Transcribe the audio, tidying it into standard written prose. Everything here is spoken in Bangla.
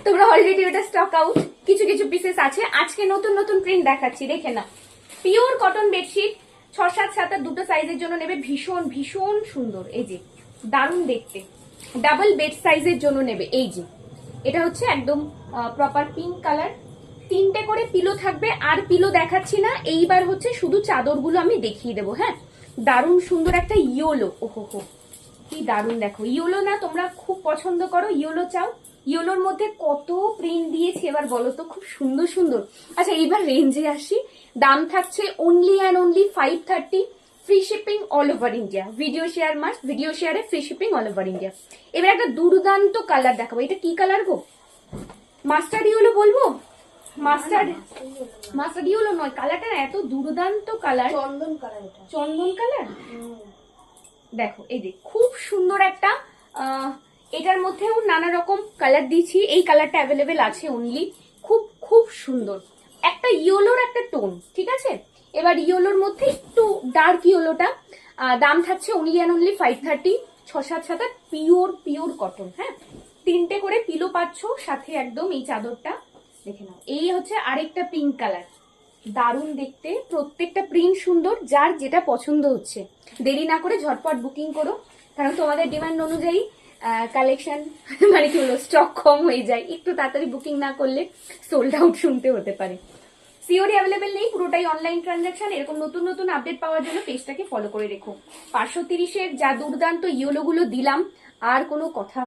তোমরা অলরেডি ওটা স্টক আউট, কিছু কিছু পিসেস আছে। আজকে নতুন নতুন প্রিন্ট দেখাচ্ছি, দেখে না। পিওর কটন বেডশিট, 6, 7, 7 দুটো সাইজের জন্য নেবে, ভীষণ ভীষণ সুন্দর। এই যে দারুণ দেখতে, ডাবল বেড সাইজের জন্য নেবে। এই যে এটা হচ্ছে একদম প্রপার পিঙ্ক কালার, 3টে করে পিলো থাকবে। আর পিলো দেখাচ্ছি না, এইবার হচ্ছে শুধু চাদরগুলো আমি দেখিয়ে দেবো। হ্যাঁ, দারুণ সুন্দর একটা ইয়োলো, ওহো হো কি দারুণ। দেখো ইয়োলো না, তোমরা খুব পছন্দ করো, ইয়োলো চাও। ইয়োলোর মধ্যে কত প্রিন্ট দিয়েছি এবার বলো তো, খুব সুন্দর সুন্দর। আচ্ছা এইবার রেঞ্জে আসি। দাম থাকছে only and only 530, free shipping all over India. Video share must, video শেয়ারে free shipping all over India. এবার একটা দুর্দান্ত কালার দেখাবো। এটা কি কালার গো? মাস্টার্ড ইয়েলো বলবো? মাস্টার্ড মাস্টার্ড ইয়েলো নয়, কালারটা না এত দুর্দান্ত কালার, চন্দন কালার। এটা চন্দন কালার। দেখো এই যে খুব সুন্দর একটা, এটার মধ্যেও নানা রকম কালার দিয়েছি। এই কালারটা অ্যাভেলেবেল আছে অনলি, খুব খুব সুন্দর একটা ইয়েলোর একটা টোন, ঠিক আছে। এবার ইয়েলোর মধ্যে একটু ডার্ক ইয়েলোটা, দাম থাকছে only and only 530, 6, 7, 7 pure pure cotton. হ্যাঁ, 3টে করে পিলো পাচ্ছ সাথে, একদম এই চাদরটা দেখে নাও। এই হচ্ছে আরেকটা পিঙ্ক কালার, দারুণ দেখতে, প্রত্যেকটা প্রিন্ট সুন্দর। যার যেটা পছন্দ হচ্ছে দেরি না করে ঝটপট বুকিং করো, কারণ তোমাদের ডিমান্ড অনুযায়ী কালেকশন মানে কি হলো, স্টক কম হয়ে যায়। একটু তাড়াতাড়ি বুকিং না করলে সোল্ড আউট শুনতে হতে পারে। সিওরি অ্যাভেলেবেল নেই, পুরোটাই অনলাইন ট্রানজাকশন। এরকম নতুন নতুন আপডেট পাওয়ার জন্য পেজটাকে ফলো করে রেখো। 530-এর যা দুর্দান্ত ইয়েলো গুলো দিলাম, আর কোনো কথা